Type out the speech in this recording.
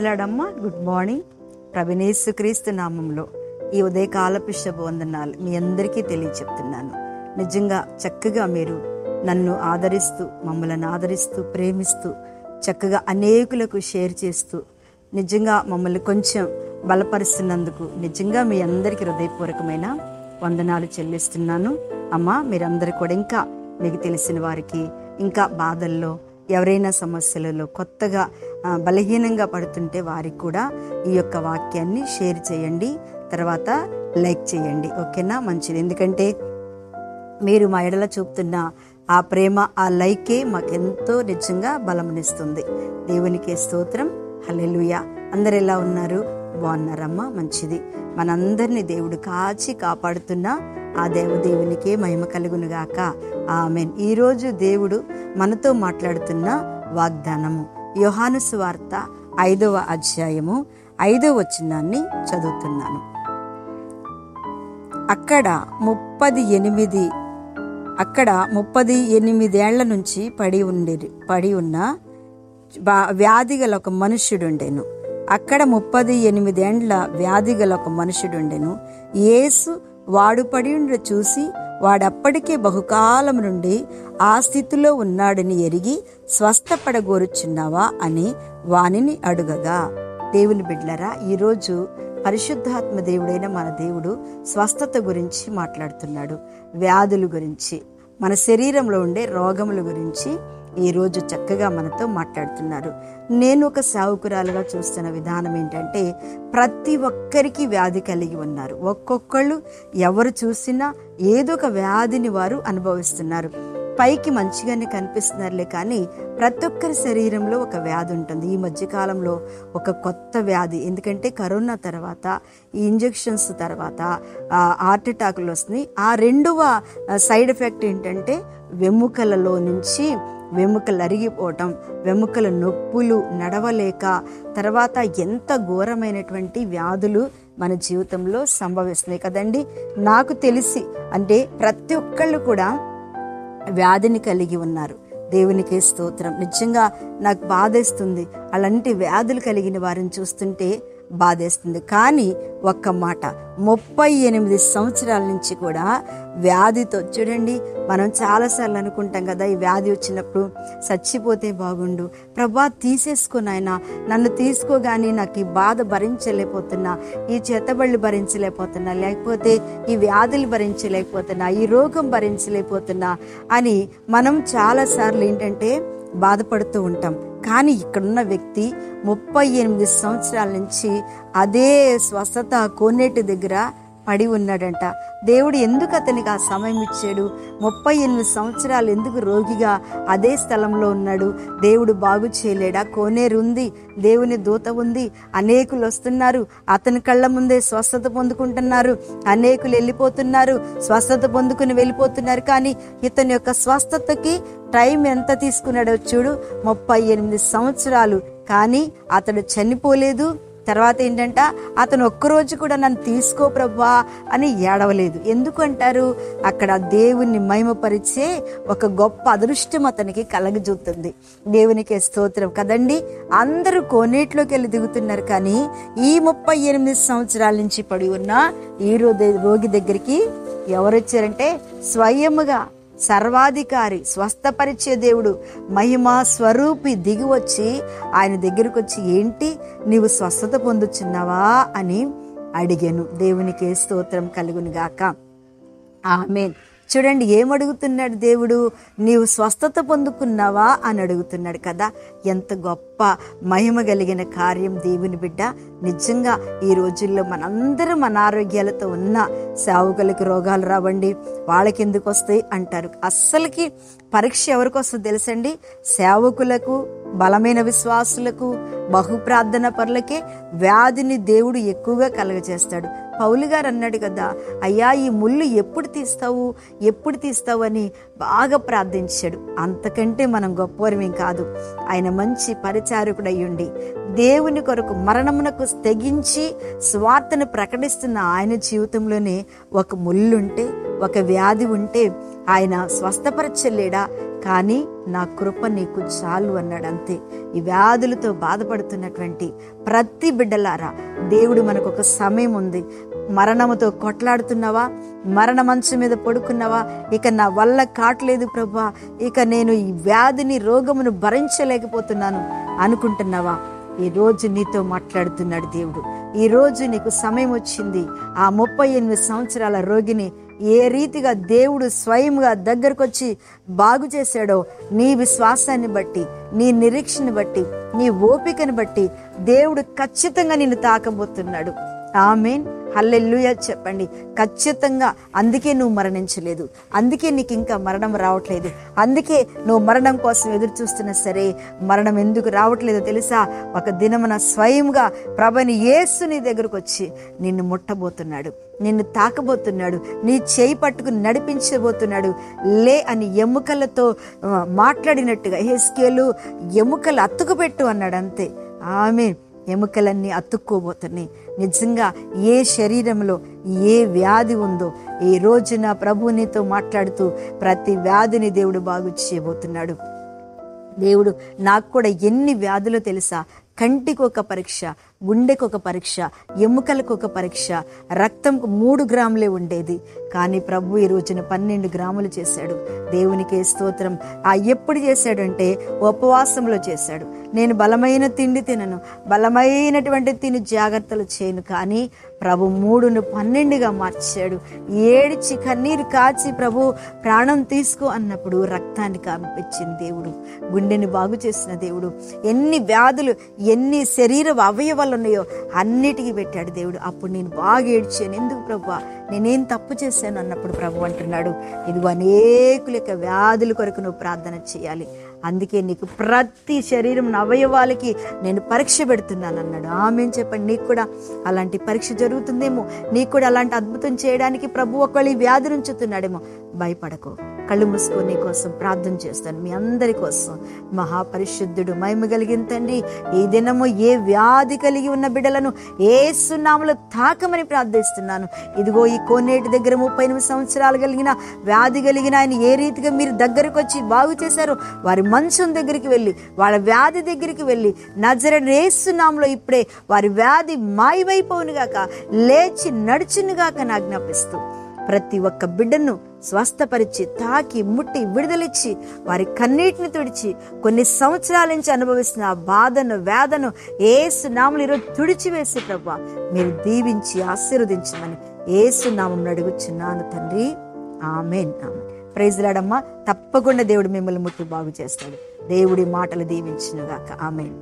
ప్రైజ్లాడమ్మా. Good morning. ప్రభునేసుక్రీస్తు నామంలో ఈ ఉదయకాలపు శుభవందనాలు మీ అందరికీ తెలియచెప్తున్నాను. నిజంగా చక్కగా మీరు నన్ను ఆదరిస్తూ, మమ్మల్ని ఆదరిస్తూ, ప్రేమిస్తూ, చక్కగా అనేకులకు షేర్ చేస్తూ, నిజంగా మమ్మల్ని కొంచెం బలపరుస్తున్నందుకు నిజంగా మీ అందరికీ హృదయపూర్వకమైన వందనాలు చెల్లిస్తున్నాను. అమ్మా, మీరందరూ కూడా ఇంకా మీకు తెలిసిన వారికి, ఇంకా బాధల్లో, ఎవరైనా సమస్యలలో కొత్తగా బలహీనంగా పడుతుంటే వారికి కూడా ఈ యొక్క వాక్యాన్ని షేర్ చేయండి, తర్వాత లైక్ చేయండి. ఓకేనా? మంచిది. ఎందుకంటే మీరు మా ఎడల చూపుతున్న ఆ ప్రేమ, ఆ లైకే మాకెంతో నిజంగా బలమునిస్తుంది. దేవునికి స్తోత్రం. హల్లెలూయా. అందరు ఎలా ఉన్నారు? బాగున్నారమ్మా? మంచిది. మనందరినీ దేవుడు కాచి కాపాడుతున్న ఆ దేవునికే మహిమ కలుగునుగాక. ఆమేన్. ఈరోజు దేవుడు మనతో మాట్లాడుతున్న వాగ్దానము యోహాను సువార్త 5వ అధ్యాయము 5వ వచనాన్ని చదువుతున్నాను. అక్కడ 38 ఏళ్ల నుంచి పడి ఉన్న వ్యాధి గల ఒక మనుష్యుడుండెను. అక్కడ 38 ఏండ్ల వ్యాధి గల ఒక మనుషుడుండెను. యేసు వాడు పడి ఉండ చూసి, వాడప్పటికే బహుకాలం నుండి ఆ స్థితిలో ఉన్నాడని ఎరిగి, స్వస్థపడగోరుచున్నావా అని వానిని అడుగగా. దేవుని బిడ్డలారా, ఈరోజు పరిశుద్ధాత్మ దేవుడైన మన దేవుడు స్వస్థత గురించి మాట్లాడుతున్నాడు. వ్యాధుల గురించి, మన శరీరంలో ఉండే రోగముల గురించి ఈరోజు చక్కగా మనతో మాట్లాడుతున్నారు. నేను ఒక సేవకురాలుగా చూస్తున్న విధానం ఏంటంటే, ప్రతి ఒక్కరికి వ్యాధి కలిగి ఉన్నారు. ఒక్కొక్కళ్ళు ఎవరు చూసినా ఏదో ఒక వ్యాధిని వారు అనుభవిస్తున్నారు. పైకి మంచిగానే కనిపిస్తున్నారులే, కానీ ప్రతి ఒక్కరి శరీరంలో ఒక వ్యాధి ఉంటుంది. ఈ మధ్యకాలంలో ఒక కొత్త వ్యాధి, ఎందుకంటే కరోనా తర్వాత, ఈ ఇంజెక్షన్స్ తర్వాత హార్ట్ అటాకులు వస్తున్నాయి. ఆ రెండవ సైడ్ ఎఫెక్ట్ ఏంటంటే వెముకలలో నుంచి వెముకలు అరిగిపోవటం, వెముకల నొప్పులు, నడవలేక, తర్వాత ఎంత ఘోరమైనటువంటి వ్యాధులు మన జీవితంలో సంభవిస్తున్నాయి కదండి. నాకు తెలిసి అంటే ప్రతి ఒక్కళ్ళు కూడా వ్యాధిని కలిగి ఉన్నారు. దేవునికి స్తోత్రం. నిజంగా నాకు బాధేస్తుంది అలాంటి వ్యాధులు కలిగిన వారిని చూస్తుంటే బాధేస్తుంది. కానీ ఒక్క మాట, 38 సంవత్సరాల నుంచి కూడా వ్యాధితో, చూడండి, మనం చాలాసార్లు అనుకుంటాం కదా, ఈ వ్యాధి వచ్చినప్పుడు చచ్చిపోతే బాగుండు, ప్రభా తీసేసుకున్నాయన, నన్ను తీసుకోగానే నాకు ఈ బాధ భరించలేకపోతున్నా, ఈ చేతబళ్ళు భరించలేకపోతున్నా, లేకపోతే ఈ వ్యాధులు భరించలేకపోతున్నా, ఈ రోగం భరించలేకపోతున్నా అని మనం చాలాసార్లు ఏంటంటే బాధపడుతూ ఉంటాం. కానీ ఇక్కడున్న వ్యక్తి 38 సంవత్సరాల నుంచి అదే స్వస్థత కోనేటి దగ్గర పడి ఉన్నాడంట. దేవుడు ఎందుకు అతనికి ఆ సమయం ఇచ్చాడు? 38 సంవత్సరాలు ఎందుకు రోగిగా అదే స్థలంలో ఉన్నాడు? దేవుడు బాగు చేయలేడా? కోనేరు ఉంది, దేవుని దూత ఉంది, అనేకులు వస్తున్నారు, అతని కళ్ళ ముందే స్వస్థత పొందుకుంటున్నారు, అనేకులు వెళ్ళిపోతున్నారు, స్వస్థత పొందుకుని వెళ్ళిపోతున్నారు. కానీ ఇతని యొక్క స్వస్థతకి టైం ఎంత తీసుకున్నాడో చూడు, 38 సంవత్సరాలు. కానీ అతడు చనిపోలేదు. తర్వాత ఏంటంట, అతను ఒక్కరోజు కూడా నన్ను తీసుకో ప్రభా అని ఏడవలేదు. ఎందుకంటారు? అక్కడ దేవుణ్ణి మహిమపరిచే ఒక గొప్ప అదృష్టం అతనికి కలగజూతుంది. దేవునికి స్తోత్రం కదండి. అందరూ కోనేటిలోకి వెళ్ళి దిగుతున్నారు, కానీ ఈ 38 సంవత్సరాల నుంచి పడి ఉన్న ఈ రోగి దగ్గరికి ఎవరు వచ్చారంటే, స్వయముగా సర్వాధికారి, స్వస్థపరిచే దేవుడు, మహిమా స్వరూపి దిగి వచ్చి ఆయన దగ్గరకు వచ్చి, ఏంటి నీవు స్వస్థత పొందుచున్నావా అని అడిగాను. దేవునికి స్తోత్రం కలుగును గాక. ఆమేన్. చూడండి, ఏమడుగుతున్నాడు దేవుడు? నీవు స్వస్థత పొందుకున్నావా అని అడుగుతున్నాడు కదా. ఎంత గొప్ప మహిమ కలిగిన కార్యం దేవుని బిడ్డ. నిజంగా ఈ రోజుల్లో మనందరం అనారోగ్యాలతో ఉన్న సేవకులకి రోగాలు రావండి, వాళ్ళకి ఎందుకు వస్తాయి అంటారు. అస్సలకి పరీక్ష ఎవరికి వస్తుంది తెలుసండి? సేవకులకు, బలమైన విశ్వాసులకు, బహుప్రార్థన పరులకే వ్యాధిని దేవుడు ఎక్కువగా కలుగజేస్తాడు. పౌలు గారు అన్నాడు కదా, అయ్యా ఈ ముళ్ళు ఎప్పుడు తీస్తావు అని బాగా ప్రార్థించాడు. అంతకంటే మనం గొప్పవారమేం కాదు. ఆయన మంచి పరిచారకుడయ్యుండి దేవుని కొరకు మరణమునకు తెగించి స్వార్థను ప్రకటిస్తున్న ఆయన జీవితంలోనే ఒక ముళ్ళుంటే, ఒక వ్యాధి ఉంటే ఆయన స్వస్థపరచలేడా? కానీ నా కృప నీకు చాలు అన్నాడు. అంతే. ఈ వ్యాధులతో బాధపడుతున్నటువంటి ప్రతి బిడ్డలారా, దేవుడు మనకు ఒక సమయం ఉంది. మరణముతో కొట్లాడుతున్నావా? మరణ మంచం మీద పడుకున్నావా? ఇక నా వల్ల కావట్లేదు ప్రభువా, ఇక నేను ఈ వ్యాధిని రోగమును భరించలేకపోతున్నాను అనుకుంటున్నావా? ఈ రోజు నీతో మాట్లాడుతున్నాడు దేవుడు. ఈ రోజు నీకు సమయం వచ్చింది. ఆ 38 సంవత్సరాల రోగిని ఏ రీతిగా దేవుడు స్వయంగా దగ్గరకు వచ్చి బాగు చేశాడో, నీ విశ్వాసాన్ని బట్టి, నీ నిరీక్షణ బట్టి, నీ ఓపికను బట్టి దేవుడు ఖచ్చితంగా నిన్ను తాకబోతున్నాడు. ఆమేన్, హల్లెలూయా చెప్పండి. ఖచ్చితంగా. అందుకే నువ్వు మరణించలేదు, అందుకే నీకు ఇంకా మరణం రావట్లేదు, అందుకే నువ్వు మరణం కోసం ఎదురు చూస్తున్నా సరే మరణం ఎందుకు రావట్లేదో తెలుసా? ఒక దినమున స్వయంగా ప్రభువైన యేసు నీ దగ్గరకు వచ్చి నిన్ను ముట్టబోతున్నాడు, నిన్ను తాకబోతున్నాడు, నీ చేయి పట్టుకుని నడిపించబోతున్నాడు. లే అని ఎముకలతో మాట్లాడినట్టుగా హెస్కేలు ఎముకలు అతుకుపెట్టు అన్నాడు. అంతే. ఆమేన్. ఎముకలన్నీ అతుక్కోబోతున్నాయి. నిజంగా ఏ శరీరంలో ఏ వ్యాధి ఉందో ఈ రోజున ప్రభు నీతో మాట్లాడుతూ ప్రతి వ్యాధిని దేవుడు బాగు చేయబోతున్నాడు. దేవుడు నాకు కూడా ఎన్ని వ్యాధులు తెలుసా? కంటికి ఒక పరీక్ష, గుండెకు ఒక పరీక్ష, ఎముకలకు ఒక పరీక్ష, రక్తంకు 3 గ్రాములే ఉండేది. కానీ ప్రభు ఈ రోజున 12 గ్రాములు చేశాడు. దేవునికి స్తోత్రం. ఎప్పుడు చేశాడంటే ఉపవాసంలో చేశాడు. నేను బలమైన తిండి తినను, బలమైనటువంటి తిని జాగ్రత్తలు చేయను, కానీ ప్రభు 3ను 12గా మార్చాడు. ఏడిచి కన్నీరు కాచి ప్రభు ప్రాణం తీసుకో అన్నప్పుడు రక్తాన్ని కాంపించిన దేవుడు, గుండెని బాగు చేసిన దేవుడు, ఎన్ని వ్యాధులు ఎన్ని శరీర అవయవాలు ఉన్నాయో అన్నిటికీ పెట్టాడు దేవుడు. అప్పుడు నేను బాగా ఏడ్చాను. ఎందుకు ప్రభు, నేనేం తప్పు చేశాను అన్నప్పుడు ప్రభు అంటున్నాడు, ఇదిగో అనేకుల యొక్క వ్యాధుల కొరకు నువ్వు ప్రార్థన చేయాలి, అందుకే నీకు ప్రతి శరీరం అవయవాలకి నేను పరీక్ష పెడుతున్నాను అన్నాడు. ఆమేన్ చెప్పండి. నీకు కూడా అలాంటి పరీక్ష జరుగుతుందేమో, నీకు కూడా అలాంటి అద్భుతం చేయడానికి ప్రభు ఒకవేళ ఈ వ్యాధి ఉంచుతున్నాడేమో. భయపడకు, కళ్ళు మూసుకొని నీ కోసం ప్రార్థన చేస్తాను. మీ అందరి కోసం మహాపరిశుద్ధుడు మహిమ కలిగిన తండ్రి, ఈ దినము ఏ వ్యాధి కలిగి ఉన్న బిడ్డలను యేసు నామములో తాకమని ప్రార్థిస్తున్నాను. ఇదిగో ఈ కోనేటి దగ్గర 38 సంవత్సరాలు కలిగిన వ్యాధి కలిగిన ఆయన ఏ రీతిగా మీరు దగ్గరకు వచ్చి బాగు చేశారో, వారి మంచం దగ్గరికి వెళ్ళి, వాళ్ళ వ్యాధి దగ్గరికి వెళ్ళి నజరేయుడైన యేసు నామములో ఇప్పుడే వారి వ్యాధి మాయమైపోవునుగాక, లేచి నడుచునుగాక అని ఆజ్ఞాపిస్తూ ప్రతి ఒక్క బిడ్డను స్వస్థపరిచి తాకి ముట్టి విడుదలిచ్చి వారి కన్నీటిని తుడిచి కొన్ని సంవత్సరాల నుంచి అనుభవిస్తున్న ఆ బాధను వేదను యేసు నామములో ఈరోజు తుడిచివేసి ప్రభువా మీరు దీవించి ఆశీర్వదించమని యేసు నామములో అడుగుచున్నాను తండ్రి. ఆమేన్. ఆమేన్. ప్రైజ్ లార్డ్ అమ్మా. తప్పకుండా దేవుడు మిమ్మల్ని ముట్టి బాగు చేస్తాడు. దేవుడి మాటలు దీవించునుగాక. ఆమేన్.